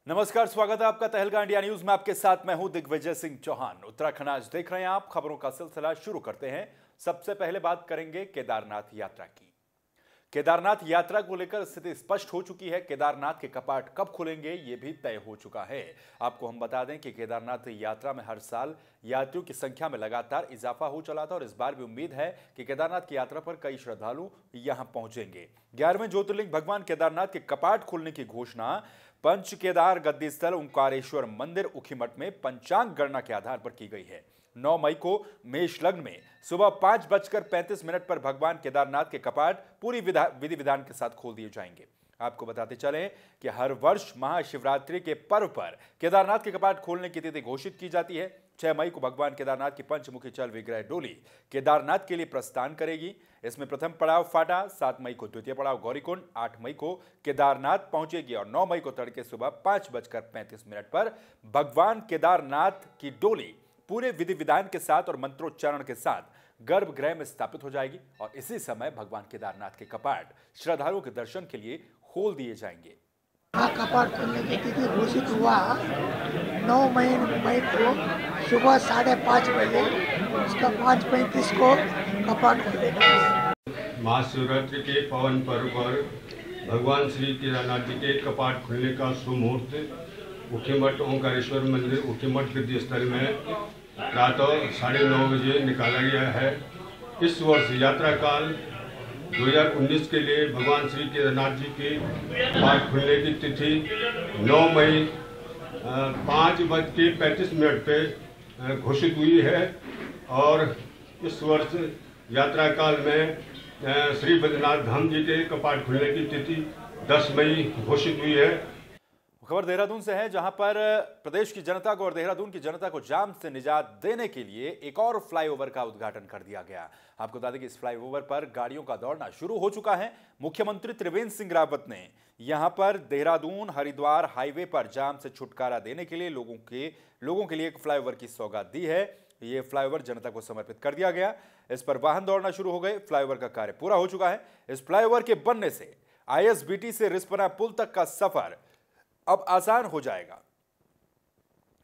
नमस्कार, स्वागत है आपका तहलका इंडिया न्यूज में। आपके साथ मैं हूं दिग्विजय सिंह चौहान। उत्तराखंड आज देख रहे हैं आप। खबरों का सिलसिला शुरू करते हैं। सबसे पहले बात करेंगे केदारनाथ यात्रा की। केदारनाथ यात्रा को लेकर स्थिति स्पष्ट हो चुकी है। केदारनाथ के कपाट कब खुलेंगे ये भी तय हो चुका है। आपको हम बता दें कि केदारनाथ यात्रा में हर साल यात्रियों की संख्या में लगातार इजाफा हो चला था और इस बार भी उम्मीद है कि केदारनाथ की यात्रा पर कई श्रद्धालु यहां पहुंचेंगे। 11वें ज्योतिर्लिंग भगवान केदारनाथ के कपाट खुलने की घोषणा पंच केदार गद्दी स्थल ओंकारेश्वर मंदिर उखीमठ में पंचांग गणना के आधार पर की गई है। 9 मई को मेष लग्न में सुबह 5:35 पर भगवान केदारनाथ के कपाट पूरी विधि विधान के साथ खोल दिए जाएंगे। आपको बताते चलें कि हर वर्ष महाशिवरात्रि के पर्व पर केदारनाथ के कपाट खोलने की तिथि घोषित की जाती है। 6 मई को भगवान केदारनाथ की पंचमुखी चल विग्रह डोली केदारनाथ के लिए प्रस्थान करेगी। इसमें प्रथम पड़ाव फाटा, 7 मई को द्वितीय पड़ाव गौरीकुंड, 8 मई को केदारनाथ पहुंचेगी और 9 मई को तड़के सुबह 5:35 पर भगवान केदारनाथ की डोली पूरे विधि विधान के साथ और मंत्रोच्चारण के साथ गर्भगृह में स्थापित हो जाएगी और इसी समय भगवान केदारनाथ के कपाट श्रद्धालुओं के दर्शन के लिए खोल दिए जाएंगे। कपाट खोलने की तिथि घोषित हुआ 9 मई को सुबह 5:30 बजे, उसका 5:35 को कपाट खुलेगा। महाशिवरात्रि के पावन पर्व पर भगवान श्री केदारनाथ जी के कपाट खुलने का सुमुहूर्त उखीमठ ओंकारेश्वर मंदिर उखीमठ गद्दी स्थल में प्रातः 9:30 बजे निकाला गया है। इस वर्ष यात्रा काल 2019 के लिए भगवान श्री केदारनाथ जी के कपाट खुलने की तिथि 9 मई 5:35 पे घोषित हुई है और इस वर्ष यात्रा काल में श्री बद्रीनाथ धाम जी के कपाट खुलने की तिथि 10 मई घोषित हुई है। खबर देहरादून से है, जहां पर प्रदेश की जनता को और देहरादून की जनता को जाम से निजात देने के लिए एक और फ्लाईओवर का उद्घाटन कर दिया गया। आपको बता दें कि इस फ्लाईओवर पर गाड़ियों का दौड़ना शुरू हो चुका है। मुख्यमंत्री त्रिवेंद्र सिंह रावत ने यहां पर देहरादून हरिद्वार हाईवे पर जाम से छुटकारा देने के लिए लोगों के लिए एक फ्लाईओवर की सौगात दी है। ये फ्लाईओवर जनता को समर्पित कर दिया गया। इस पर वाहन दौड़ना शुरू हो गए। फ्लाईओवर का कार्य पूरा हो चुका है। इस फ्लाईओवर के बनने से ISBT से रिस्पना पुल तक का सफर अब आसान हो जाएगा,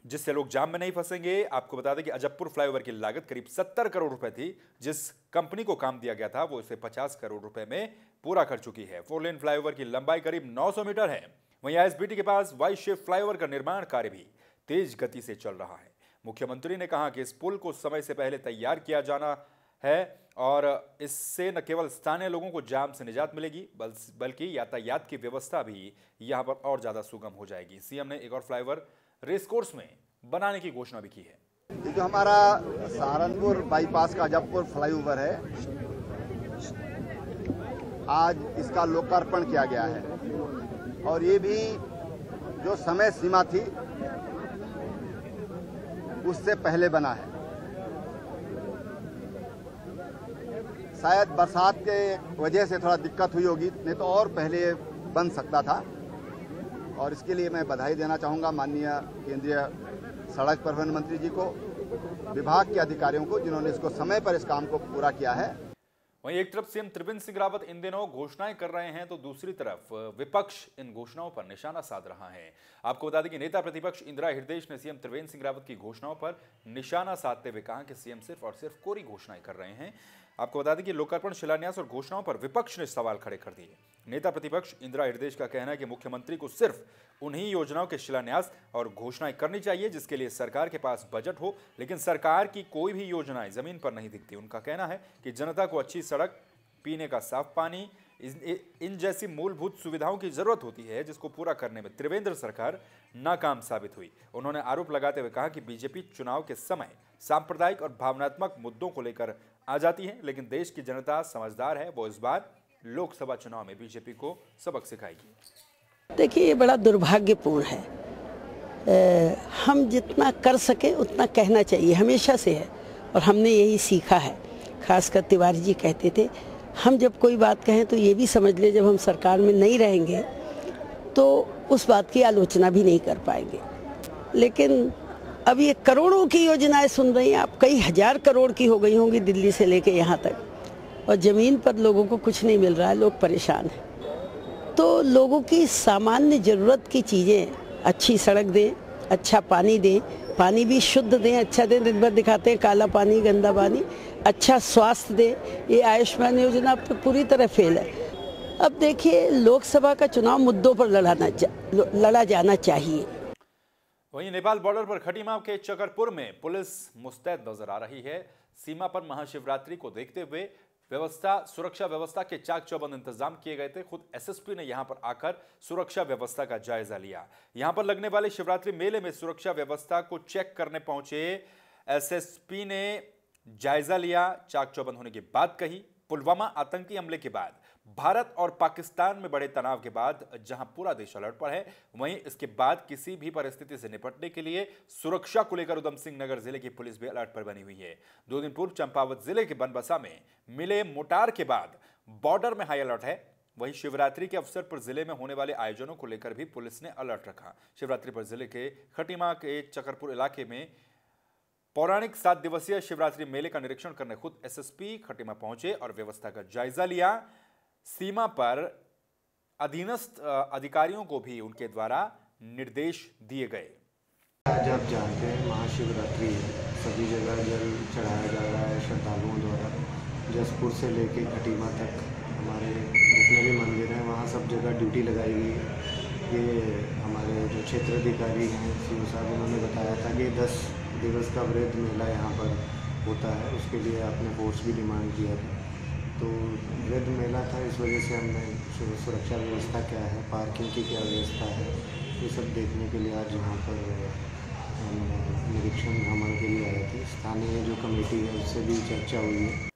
जिससे लोग जाम में नहीं फंसेंगे। आपको बता दें कि अजबपुर फ्लाईओवर की लागत करीब 70 करोड़ रुपए थी। जिस कंपनी को काम दिया गया था वो इसे 50 करोड़ रुपए में पूरा कर चुकी है। 4 लेन फ्लाईओवर की लंबाई करीब 900 मीटर है। वहीं ISBT के पास वाई शेप फ्लाईओवर का निर्माण कार्य भी तेज गति से चल रहा है। मुख्यमंत्री ने कहा कि इस पुल को समय से पहले तैयार किया जाना है और इससे न केवल स्थानीय लोगों को जाम से निजात मिलेगी बल्कि यातायात की व्यवस्था भी यहां पर और ज्यादा सुगम हो जाएगी। सीएम ने एक और फ्लाईओवर रेस कोर्स में बनाने की घोषणा भी की है। ये जो हमारा सहारनपुर बाईपास का अजबपुर फ्लाईओवर है, आज इसका लोकार्पण किया गया है और ये भी जो समय सीमा थी उससे पहले बना है। शायद बरसात के वजह से थोड़ा दिक्कत हुई होगी, नहीं तो और पहले बन सकता था और इसके लिए मैं बधाई देना चाहूँगा माननीय केंद्रीय सड़क परिवहन मंत्री जी को, विभाग के अधिकारियों को, जिन्होंने इसको समय पर इस काम को पूरा किया है। वहीं एक तरफ सीएम त्रिवेंद्र सिंह रावत इन दिनों घोषणाएं कर रहे हैं तो दूसरी तरफ विपक्ष इन घोषणाओं पर निशाना साध रहा है। आपको बता दें कि नेता प्रतिपक्ष इंदिरा हृदयेश ने सीएम त्रिवेंद्र सिंह रावत की घोषणाओं पर निशाना साधते हुए कहा कि सीएम सिर्फ और सिर्फ कोरी घोषणाएं कर रहे हैं। आपको बता दें कि लोकार्पण, शिलान्यास और घोषणाओं पर विपक्ष ने सवाल खड़े कर दिए। नेता प्रतिपक्ष इंदिरा हृदयेश का कहना है कि मुख्यमंत्री को सिर्फ उन्हीं योजनाओं के शिलान्यास और घोषणाएं करनी चाहिए जिसके लिए सरकार के पास बजट हो, लेकिन सरकार की कोई भी योजनाएं जमीन पर नहीं दिखती। उनका कहना है कि जनता को अच्छी सड़क, पीने का साफ पानी, इन जैसी मूलभूत सुविधाओं की जरूरत होती है, जिसको पूरा करने में त्रिवेंद्र सरकार नाकाम साबित हुई। उन्होंने आरोप लगाते हुए कहा कि बीजेपी चुनाव के समय सांप्रदायिक और भावनात्मक मुद्दों को लेकर आ जाती है, लेकिन देश की जनता समझदार है, वो इस बार लोकसभा चुनाव में बीजेपी को सबक सिखाएगी। देखिए, ये बड़ा दुर्भाग्यपूर्ण है। हम जितना कर सके उतना कहना चाहिए, हमेशा से है और हमने यही सीखा है। खासकर तिवारी जी कहते थे, हम जब कोई बात कहें तो ये भी समझ ले जब हम सरकार में नहीं रहेंगे तो उस बात की आलोचना भी नहीं कर पाएंगे। लेकिन अब ये करोड़ों की योजनाएं सुन रही हैं आप, कई हजार करोड़ की हो गई होंगी दिल्ली से लेके यहाँ तक, और ज़मीन पर लोगों को कुछ नहीं मिल रहा है, लोग परेशान हैं। तो लोगों की सामान्य ज़रूरत की चीज़ें अच्छी सड़क दें, अच्छा पानी दें, पानी भी शुद्ध दें, अच्छा दें। दिन भर दिखाते हैं काला पानी, गंदा पानी। अच्छा स्वास्थ्य दें। ये आयुष्मान योजना अब तो पूरी तरह फेल है। अब देखिए, लोकसभा का चुनाव मुद्दों पर लड़ा जाना चाहिए। वहीं नेपाल बॉर्डर पर खटीमा के चकरपुर में पुलिस मुस्तैद नजर आ रही है। सीमा पर महाशिवरात्रि को देखते हुए सुरक्षा व्यवस्था के चाक चौबंद इंतजाम किए गए थे। खुद एसएसपी ने यहां पर आकर सुरक्षा व्यवस्था का जायजा लिया। यहां पर लगने वाले शिवरात्रि मेले में सुरक्षा व्यवस्था को चेक करने पहुंचे एसएसपी ने जायजा लिया। चाक चौबंद होने की बात कही। पुलवामा आतंकी हमले के बाद, भारत और पाकिस्तान में बड़े तनाव के बाद जहां पूरा देश अलर्ट पर है, वहीं इसके बाद किसी भी परिस्थिति से निपटने के लिए सुरक्षा को लेकर उधम सिंह नगर जिले की पुलिस भी अलर्ट पर बनी हुई है। 2 दिन पूर्व चंपावत जिले के बनबसा में मिले मोटार के बाद बॉर्डर में हाई अलर्ट है। वहीं शिवरात्रि के अवसर पर जिले में होने वाले आयोजनों को लेकर भी पुलिस ने अलर्ट रखा। शिवरात्रि पर जिले के खटीमा के चकरपुर इलाके में पौराणिक 7 दिवसीय शिवरात्रि मेले का निरीक्षण करने खुद एसएसपी खटीमा पहुंचे और व्यवस्था का जायजा लिया। सीमा पर अधीनस्थ अधिकारियों को भी उनके द्वारा निर्देश दिए गए। आज आप जानते हैं महाशिवरात्रि है, सभी जगह जल चढ़ाया जा रहा है श्रद्धालुओं द्वारा। जसपुर से लेके खटीमा तक हमारे जितने भी मंदिर हैं वहाँ सब जगह ड्यूटी लगाई गई है। ये हमारे जो क्षेत्राधिकारी हैं सीओ साहब, उन्होंने बताया था कि 10 दिवस का वृद्ध मेला यहाँ पर होता है, उसके लिए आपने फोर्स भी डिमांड किया था। तो वृद्ध मेला था, इस वजह से हमने सुरक्षा व्यवस्था क्या है, पार्किंग की क्या व्यवस्था है, ये सब देखने के लिए आज यहाँ पर निरीक्षण भ्रमण के लिए आए थे। स्थानीय जो कमेटी है उससे भी चर्चा हुई है।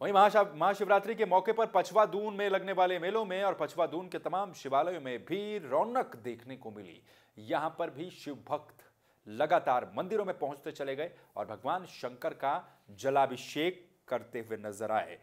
वहीं महाशिवरात्रि के मौके पर पछवा दून में लगने वाले मेलों में और पछवा दून के तमाम शिवालयों में भी रौनक देखने को मिली। यहाँ पर भी शिव भक्त लगातार मंदिरों में पहुंचते चले गए और भगवान शंकर का जलाभिषेक करते हुए नजर आए।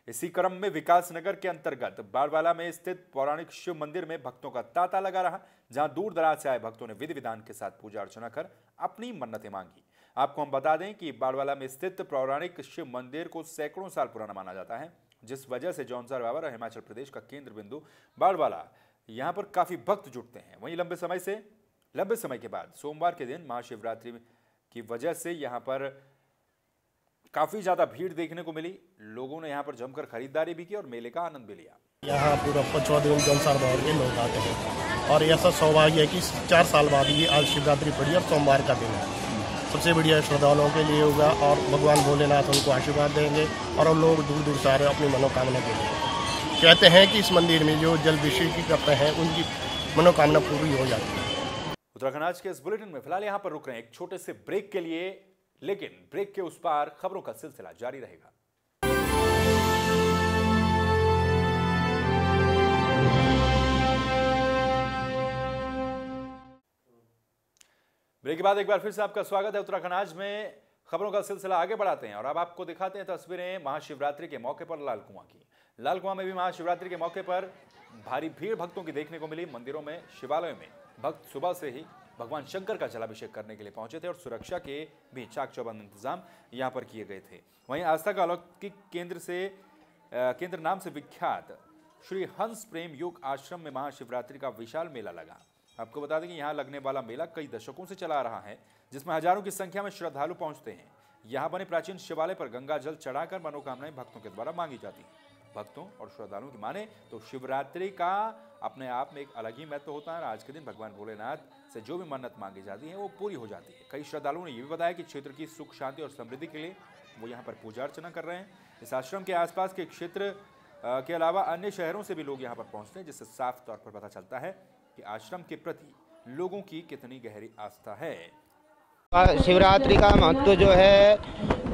इसी क्रम में विकासनगर के अंतर्गत बाड़वाला में स्थित पौराणिक शिव मंदिर में भक्तों का तांता लगा रहा, जहां दूर दराज से आए भक्तों ने विधि विधान के साथ पूजा अर्चना कर अपनी मन्नतें मांगी। आपको हम बता दें कि बाड़वाला में स्थित पौराणिक शिव मंदिर को सैकड़ों साल पुराना माना जाता है, जिस वजह से जौनसार बाबर और हिमाचल प्रदेश का केंद्र बिंदु बाड़वाला, यहाँ पर काफी भक्त जुटते हैं। वहीं लंबे समय के बाद सोमवार के दिन महाशिवरात्रि की वजह से यहाँ पर काफी ज्यादा भीड़ देखने को मिली। लोगों ने यहाँ पर जमकर खरीदारी भी की और मेले का आनंद भी लिया। यहाँ पूरा पछवा दिन जौनसार बाबर के लोग आते हैं और ऐसा सौभाग्य है कि 4 साल बाद ये आज शिवरात्रि पड़ी और सोमवार का दिन है। सबसे बढ़िया श्रद्धालुओं के लिए होगा और भगवान भोलेनाथ उनको आशीर्वाद देंगे और हम लोग दूर दूर से आ रहे हैं अपनी मनोकामना के लिए। कहते हैं कि इस मंदिर में जो जलाभिषेक करते हैं उनकी मनोकामना पूरी हो जाती है। उत्तराखंड आज के इस बुलेटिन में फिलहाल यहाँ पर रुक रहे हैं एक छोटे से ब्रेक के लिए, लेकिन ब्रेक के उस पार खबरों का सिलसिला जारी रहेगा। ब्रेक के बाद एक बार फिर से आपका स्वागत है। उत्तराखंड आज में खबरों का सिलसिला आगे बढ़ाते हैं और अब आपको दिखाते हैं तस्वीरें महाशिवरात्रि के मौके पर लाल कुआं की। लाल कुआं में भी महाशिवरात्रि के मौके पर भारी भीड़ भक्तों की देखने को मिली। मंदिरों में, शिवालयों में भक्त सुबह से ही भगवान शंकर का जलाभिषेक करने के लिए पहुंचे थे और सुरक्षा के भी चाक चौबंद इंतजाम यहां पर किए गए थे। वहीं आस्था का अलौकिक केंद्र नाम से विख्यात श्री हंस प्रेम योग आश्रम में महाशिवरात्रि का विशाल मेला लगा। आपको बता दें कि यहाँ लगने वाला मेला कई दशकों से चला आ रहा है, जिसमें हजारों की संख्या में श्रद्धालु पहुंचते हैं। यहाँ बने प्राचीन शिवालय पर गंगा जल चढ़ाकर मनोकामनाएं भक्तों के द्वारा मांगी जाती हैं। भक्तों और श्रद्धालुओं की माने तो शिवरात्रि का अपने आप में एक अलग ही महत्व होता है। आज के दिन भगवान भोलेनाथ से जो भी मन्नत मांगी जाती है वो पूरी हो जाती है। कई श्रद्धालुओं ने यह भी बताया कि क्षेत्र की सुख शांति और समृद्धि के लिए वो यहाँ पर पूजा अर्चना कर रहे हैं। इस आश्रम के आसपास के क्षेत्र के अलावा अन्य शहरों से भी लोग यहाँ पर पहुँचते हैं, जिससे साफ तौर पर पता चलता है कि आश्रम के प्रति लोगों की कितनी गहरी आस्था है। शिवरात्रि का महत्व जो है,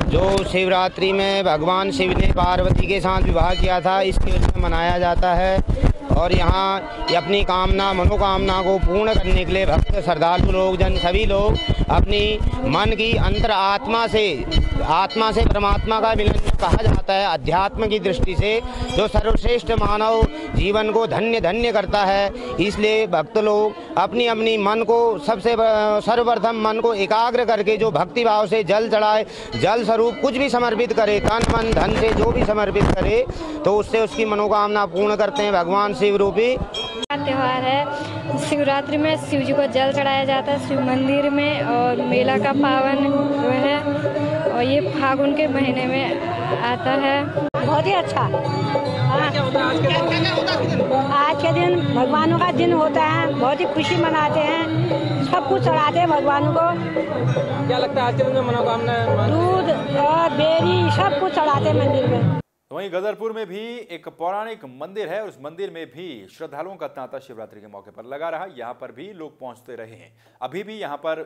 जो शिवरात्रि में भगवान शिव ने पार्वती के साथ विवाह किया था, इसके वजह से मनाया जाता है। और यहाँ अपनी मनोकामना को पूर्ण करने के लिए भक्त श्रद्धालु लोग सभी लोग अपनी मन की अंतर आत्मा से परमात्मा का मिलन कहा जाता है। अध्यात्म की दृष्टि से जो सर्वश्रेष्ठ मानव जीवन को धन्य करता है, इसलिए भक्त लोग अपनी मन को सर्वप्रथम मन को एकाग्र करके जो भक्ति भाव से जल चढ़ाए, जल स्वरूप कुछ भी समर्पित करे, तन मन धन से जो भी समर्पित करे, तो उससे उसकी मनोकामना पूर्ण करते हैं भगवान शिव रूपी। त्यौहार है। शिवरात्रि में शिव जी को जल चढ़ाया जाता है शिव मंदिर में, और मेला का पावन है, और ये फागुन के महीने में आता है। बहुत ही अच्छा। आज के दिन भगवानों का दिन होता है, बहुत ही खुशी मनाते हैं, सब कुछ चढ़ाते हैं भगवानों को। क्या लगता है आज के दिन में मनोकामना? दूध और बेरी सब कुछ चढ़ाते हैं मंदिर में। वहीं गदरपुर में भी एक पौराणिक मंदिर है और उस मंदिर में भी श्रद्धालुओं का तांता शिवरात्रि के मौके पर लगा रहा। यहाँ पर भी लोग पहुँचते रहे हैं। अभी भी यहाँ पर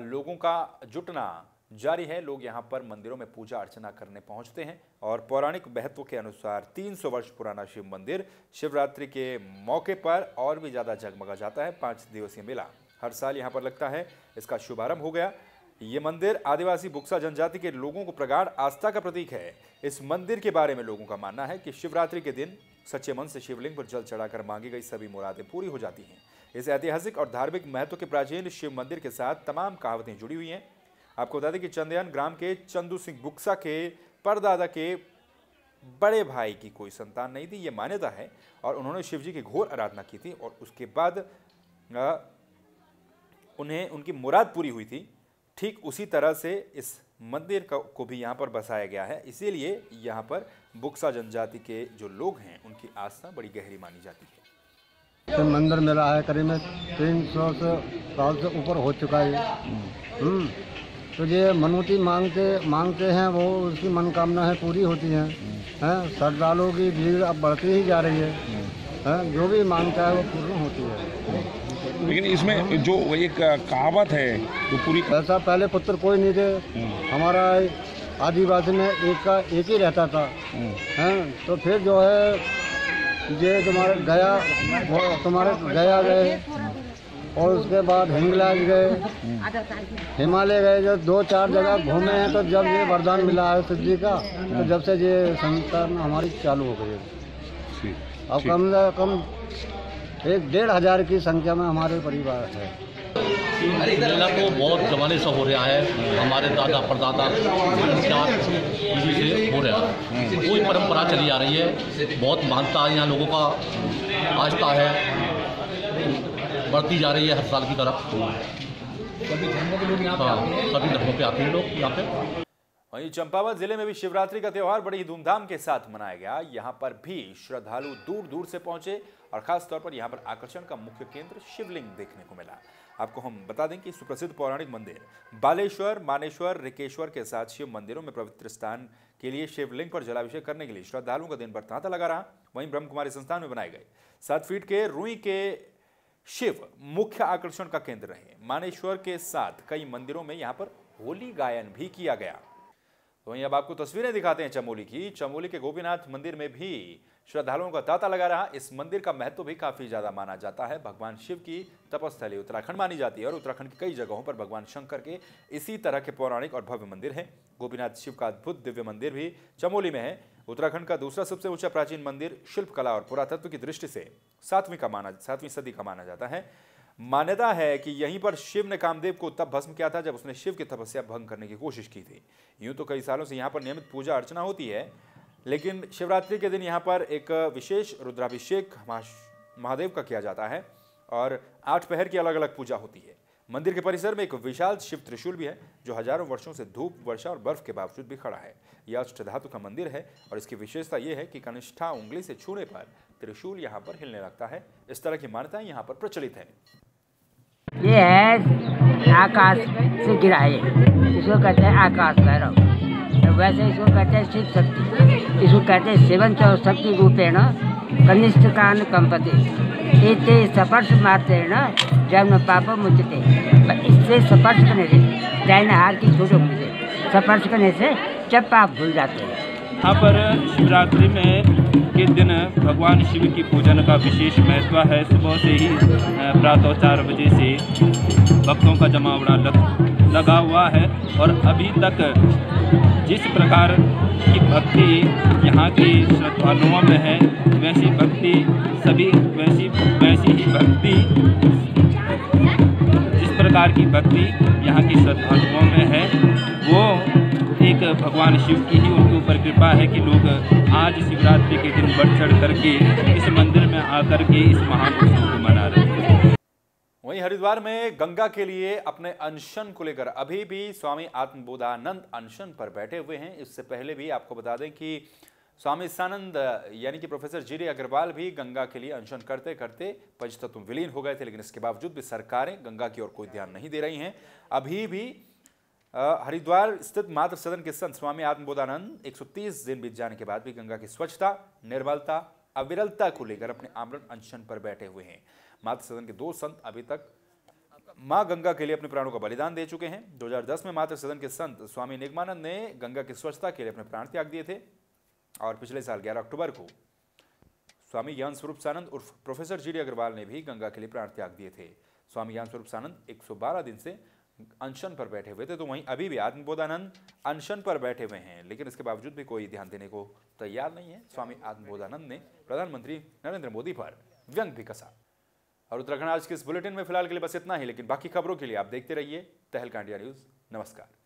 लोगों का जुटना जारी है। लोग यहाँ पर मंदिरों में पूजा अर्चना करने पहुँचते हैं और पौराणिक महत्व के अनुसार 300 वर्ष पुराना शिव मंदिर शिवरात्रि के मौके पर और भी ज़्यादा जगमगा जाता है। 5 दिवसीय मेला हर साल यहाँ पर लगता है। इसका शुभारंभ हो गया। ये मंदिर आदिवासी बुक्सा जनजाति के लोगों को प्रगाढ़ आस्था का प्रतीक है। इस मंदिर के बारे में लोगों का मानना है कि शिवरात्रि के दिन सच्चे मन से शिवलिंग पर जल चढ़ाकर मांगी गई सभी मुरादें पूरी हो जाती हैं। इस ऐतिहासिक और धार्मिक महत्व के प्राचीन शिव मंदिर के साथ तमाम कहावतें जुड़ी हुई हैं। आपको बता दें कि चंदयान ग्राम के चंदू सिंह बुक्सा के परदादा के बड़े भाई की कोई संतान नहीं थी, ये मान्यता है, और उन्होंने शिव जी की घोर आराधना की थी और उसके बाद उन्हें उनकी मुराद पूरी हुई थी। ठीक उसी तरह से इस मंदिर को भी यहाँ पर बसाया गया है। इसीलिए यहाँ पर बुक्सा जनजाति के जो लोग हैं उनकी आस्था बड़ी गहरी मानी जाती है। तो मंदिर मेला है करीब 300 साल से ऊपर हो चुका है। तो ये मनौती मांगते हैं, वो उसकी मनोकामना है पूरी होती है। श्रद्धालुओं की भीड़ अब बढ़ती ही जा रही है। जो भी मांगता है वो पूर्ण होती है। लेकिन इसमें जो एक कहावत है तो पूरी ऐसा पहले पुत्र कोई नहीं थे। हमारा आदिवासी में एक ही रहता था। तो फिर जो है ये तुम्हारे गया गए और उसके बाद हिंगलाज गए, हिमालय गए। जब 2-4 जगह घूमे हैं तो जब ये वरदान मिला है शिव जी का, तो जब से ये संतान हमारी चालू हो गई है। अब कम से कम 1-1,500 की संख्या में हमारे परिवार है। मेला तो बहुत जमाने से हो रहा है। हमारे दादा परदादा 4 पीढ़ी से हो रहा है। कोई परंपरा चली आ रही है। बहुत मानता है यहाँ लोगों का, आस्था है, बढ़ती जा रही है हर साल की तरफ। सभी धर्मों के लोग यहाँ पे आते हैं। सभी धर्मों पे आते हैं लोग यहाँ पे। वहीं चंपावत जिले में भी शिवरात्रि का त्यौहार बड़ी ही धूमधाम के साथ मनाया गया। यहाँ पर भी श्रद्धालु दूर दूर से पहुंचे और खास तौर पर यहाँ पर आकर्षण का मुख्य केंद्र शिवलिंग देखने को मिला। आपको हम बता दें कि सुप्रसिद्ध पौराणिक मंदिर बालेश्वर, मानेश्वर, रिकेश्वर के साथ शिव मंदिरों में पवित्र स्थान के लिए शिवलिंग पर जलाभिषेक करने के लिए श्रद्धालुओं का दिन भर तांता लगा रहा। वहीं ब्रह्म कुमारी संस्थान में बनाए गए 7 फीट के रुई के शिव मुख्य आकर्षण का केंद्र रहे। मानेश्वर के साथ कई मंदिरों में यहाँ पर होली गायन भी किया गया। तो वहीं अब आपको तस्वीरें दिखाते हैं चमोली की। चमोली के गोपीनाथ मंदिर में भी श्रद्धालुओं का तांता लगा रहा। इस मंदिर का महत्व भी काफी ज्यादा माना जाता है। भगवान शिव की तपस्थली उत्तराखंड मानी जाती है और उत्तराखंड की कई जगहों पर भगवान शंकर के इसी तरह के पौराणिक और भव्य मंदिर हैं। गोपीनाथ शिव का अद्भुत दिव्य मंदिर भी चमोली में है। उत्तराखंड का दूसरा सबसे ऊंचा प्राचीन मंदिर शिल्प कला और पुरातत्व की दृष्टि से 7वीं सदी का माना जाता है। मान्यता है कि यहीं पर शिव ने कामदेव को तब भस्म किया था जब उसने शिव की तपस्या भंग करने की कोशिश की थी। यूं तो कई सालों से यहाँ पर नियमित पूजा अर्चना होती है, लेकिन शिवरात्रि के दिन यहाँ पर एक विशेष रुद्राभिषेक महादेव का किया जाता है और 8 पहर की अलग अलग पूजा होती है। मंदिर के परिसर में एक विशाल शिव त्रिशूल भी है जो हजारों वर्षों से धूप, वर्षा और बर्फ के बावजूद भी खड़ा है। यह अष्टधातु का मंदिर है और इसकी विशेषता यह है कि कनिष्ठा उंगली से छूने पर त्रिशूल यहाँ पर हिलने लगता है। इस तरह की मान्यताएं यहाँ पर प्रचलित है। ये है आकाश से गिरा है, इसको कहते हैं आकाश भैरव। तो वैसे इसको कहते हैं शिव शक्ति, इसको कहते हैं सेवन शक्ति रूपेण कनिष्ठकान कंपते एते स्पर्श मात्रेण जन्म पाप मुच्यते। इससे स्पर्श करने से दाहिने हाथ की छोटे से स्पर्श करने से जब पाप भूल जाते हैं। यहाँ पर शिवरात्रि में के दिन भगवान शिव की पूजन का विशेष महत्व है। सुबह से ही प्रातः 4 बजे से भक्तों का जमावड़ा लगा हुआ है और अभी तक जिस प्रकार की भक्ति यहाँ के श्रद्धालुओं में है वैसी भक्ति ही भक्ति जिस प्रकार की भक्ति यहाँ की श्रद्धालुओं में है वो एक भगवान शिव की ही उनके ऊपर कृपा है कि लोग आज शिवरात्रि के दिन बढ़ चढ़ करके इस मंदिर में आकर के इस महान उत्सव को मना रहे हैं। वहीं हरिद्वार में गंगा के लिए अपने अनशन को लेकर अभी भी स्वामी आत्मबोधानंद अनशन पर बैठे हुए हैं। इससे पहले भी आपको बता दें कि स्वामी सानंद यानी कि प्रोफेसर जी.डी. अग्रवाल भी गंगा के लिए अनशन करते करते पंचतत्व में विलीन हो गए थे, लेकिन इसके बावजूद भी सरकारें गंगा की ओर कोई ध्यान नहीं दे रही हैं। अभी भी हरिद्वार स्थित मातृ सदन के संत स्वामी आत्मबोधानंद 130 दिन बीत जाने के बाद भी गंगा की स्वच्छता, निर्मलता, अविरलता को लेकर अपने आमरण अनशन पर बैठे हुए हैं। मातृ सदन के 2 संत अभी तक मां गंगा के लिए अपने प्राणों का बलिदान दे चुके हैं। 2010 में मातृ सदन के संत स्वामी निगमानंद ने गंगा की स्वच्छता के लिए अपने प्राण त्याग दिए थे और पिछले साल 11 अक्टूबर को स्वामी ज्ञान स्वरूप सानंद उर्फ प्रोफेसर जी.डी. अग्रवाल ने भी गंगा के लिए प्राण त्याग दिए थे। स्वामी ज्ञान स्वरूप सानंद 112 दिन से अनशन पर बैठे हुए थे, तो वहीं अभी भी आत्मबोधानंद अनशन पर बैठे हुए हैं, लेकिन इसके बावजूद भी कोई ध्यान देने को तैयार नहीं है। स्वामी आत्मबोधानंद ने प्रधानमंत्री नरेंद्र मोदी पर व्यंग भी कसा। और उत्तराखंड आज के इस बुलेटिन में फिलहाल के लिए बस इतना ही, लेकिन बाकी खबरों के लिए आप देखते रहिए तहलका इंडिया न्यूज। नमस्कार।